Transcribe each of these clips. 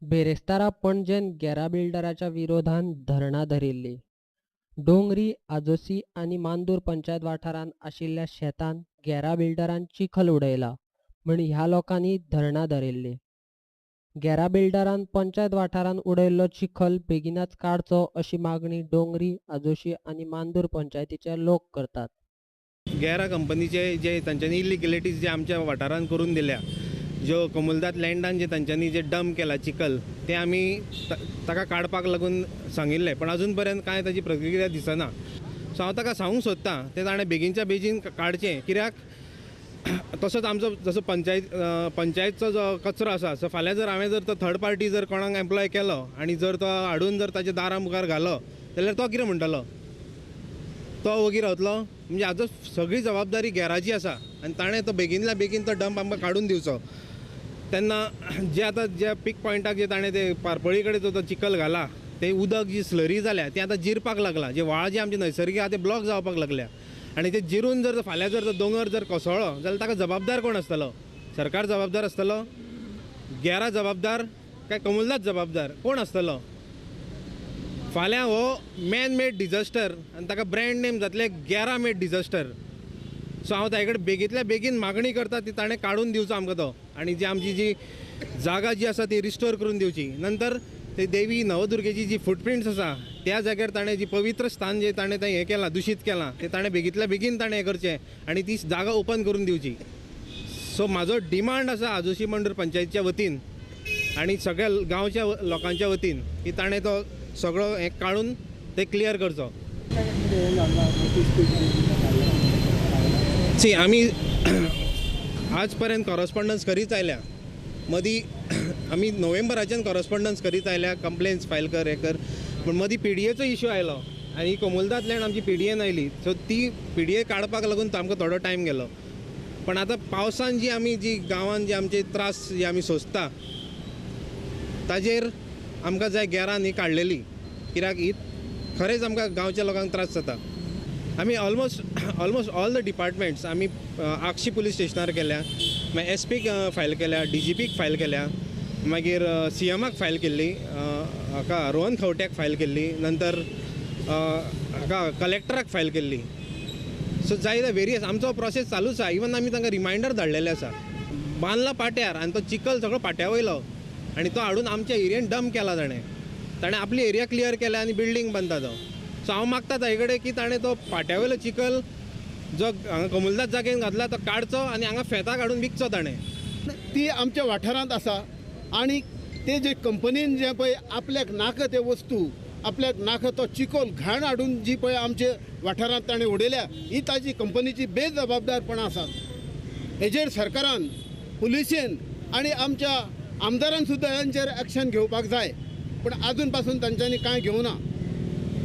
बेरेस्तारा पणजेन गॅरा बिल्डराच्या विरोधान धरणा धरिल्ली. डोंगरी, आजोसी आनी मांदूर पंचायत वाठारांत आशिल्ल्या शेतांत गॅरा बिल्डरान चिखल उडयला म्हूण ह्या लोकांनी धरणा धरिल्ली. गॅरा बिल्डरान पंचायत वाठारांत उडयल्लो चिखल बेगीनच काडचो अशी मागणी डोंगरी, आजोशी आनी मांदूर पंचायतीचे लोक करतात. गॅरा कंपनीचे जे तांच्यांनी इलिगॅलिटीज जे आमच्या वाठारांत करून दिल्या, ज्यो कमुलदाद लँडान जे तांच्यांनी जे डंप केला चिखल, ते आमी ताका काडपाक लागून सांगिल्लें, पण अजून पर्यंत कांय ताची प्रक्रिया दिसना. सो हांव ताका सांगूंक सोदतां ते ताणें बेगीनच्या बेगीन काडचें. कित्याक तसोच आमचो जसो पंचायतचो जो कचरो आसा, सो फाल्यां जर हांवें जर तो थर्ड पार्टी जर कोणाक एम्प्लॉय केलो आनी जर तो हाडून जर ताच्या दारा मुखार घालो जाल्यार तो कितें म्हणटलो? तो वगीर रावतलो? म्हणजे हाजो सगळी जबाबदारी गॅराची आसा आनी ताणें तो बेगिनल्या बेगीन तो डंप आमकां काडून दिवचो. तेन्ना जे आतां जे पीक पॉयंटाक जे ताणें ते पारपळी कडेन तो चिखल घाला, ते उदक जी स्लरी जाल्या ती आतां जिरपाक लागला. जे व्हाळ जे आमचे नैसर्गीक आहा ते ब्लॉक जावपाक लागल्या आनी ते जिरून जर फाल्यां जर दोंगर जर कोसळ्ळो जाल्यार ताका जबाबदार कोण आसतलो? सरकार जबाबदार आसतलो? गॅरा जबाबदार काय कमुलदाद जबाबदार? कोण आसतलो? फाल्यां हो मॅन मेड डिझास्टर आनी ताका ब्रँड नेम जातले गॅरा मेड डिझास्टर. सो हांव ताचे कडेन बेगींतल्या बेगीन मागणी करता ती ताणें काडून दिवचो आमकां तो, आनी जी आमची जी जागा जी आसा ती रिस्टोर करून दिवची. नंतर ते देवी नवदुर्गेची जी फुटप्रिंट्स आसा त्या जाग्यार ताणें जी पवित्र स्थान जे ताणें तें हें केलां, दूशीत केलां, ते ताणें बेगींतल्या बेगीन ताणें हें करचें आनी ती जागा ओपन करून दिवची. सो म्हाजो डिमांड आसा आजोशी मंडूर पंचायतीच्या वतीन आनी सगळ्या गांवच्या लोकांच्या वतीन की ताणें तो सगळो हें काडून ते क्लियर करचो. सी आमी आज पर्यंत कॉरस्पॉन्डन्स करीत आयल्या. मदीं आमी नोव्हेंबराच्यान कॉरस्पॉन्डन्स करीत आयल्या, कंप्लेन्स फायल कर हें कर, पूण मदीं PDAचो इश्यू आयलो आनी कमुलदाद लँड आमची PDAन आयली. सो ती PDA काडपाक लागून तो आमकां थोडो टायम गेलो. पण आतां पावसान जी आमी जी गांवांत जे आमचे त्रास जे आमी सोंसता ताजेर आमकां जाय गॅरान ही काडलेली. कित्याक ही खरेंच आमकां गांवच्या लोकांक त्रास जाता. आमी ऑलमोस्ट ऑल द डिपार्टमेंट्स आमी आगशी पुलीस स्टेशनार केल्या, मागीर SPक फायल केल्या, DGPक फायल केल्या, मागीर CMक फायल केल्ली, हाका रोहन खंवट्याक फायल केल्ली, नंतर हाका कलेक्टराक फायल केल्ली. सो जाय द वेरियस आमचो प्रोसेस चालूच आसा. इवन आमी तांकां रिमांयडर धाडलेले आसा. बांदला पाट्यार आनी तो चिखल सगळो पाट्या वयलो आनी तो हाडून आमच्या एरियेन डंप केला. ताणें आपली एरिया क्लियर केल्या आनी बिल्डींग बांदता तो. सो हांव मागता ताचे कडेन की ताणें तो पाट्या वयलो चिखल जो हांगा कमुलदाद जागेन घातला तो काडचो आनी हांगा फेतां काडून विकचो. ताणें ती आमच्या वाठारांत आसा आनी ते जे कंपनीन जे पळय आपल्याक नाका ते वस्तू, आपल्याक नाका तो चिखल घाण हाडून जी पळय आमचे वाठारांत ताणें उडयल्या, ही ताजी कंपनीची बेजबाबदारपणां आसात. हेजेर सरकारान, पुलिसेन आनी आमच्या आमदारान सुद्दां हांचेर एक्शन घेवपाक जाय, पूण आजून पासून तांच्यांनी कांय घेवना.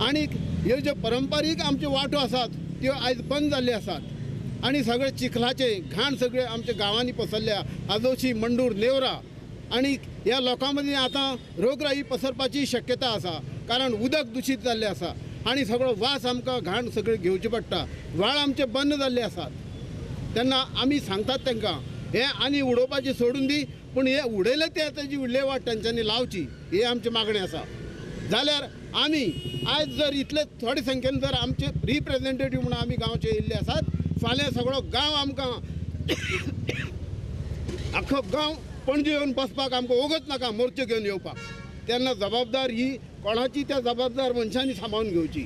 आनी ह्यो ज्यो पारंपारीक आमच्यो वाटो आसात त्यो आयज बंद जाल्ल्यो आसात आनी सगळे चिखलाचे घाण सगळे आमच्या गांवांनी पसरल्या. आजोशी, मंडूर, नेवरा आनी ह्या लोकां मदीं आतां रोगराई पसरपाची शक्यता आसा, कारण उदक दुशीत जाल्लें आसा आनी सगळो वास आमकां घाण सगळे घेवचे पडटा. व्हाळ आमचे बंद जाल्ले आसात. तेन्ना आमी सांगतात तांकां हें आनी उडोवपाचें सोडून दी, पूण हे उडयले ते ताची विल्हेवाट तांच्यांनी लावची, ही आमची मागणी आसा. जाल्यार आमी आयज जर इतले थोडे संख्येन जर आमचे रिप्रेझेंटेटीव म्हणून आमी गांवचे येयल्ले आसात, फाल्यां सगळो गांव आमकां आख्खो गांव पणजे येवन बसपाक आमकां वगत नाका मोर्चो घेवन येवपाक. तेन्ना जबाबदार ही कोणाची त्या जबाबदार मनशांनी सांबाळून घेवची.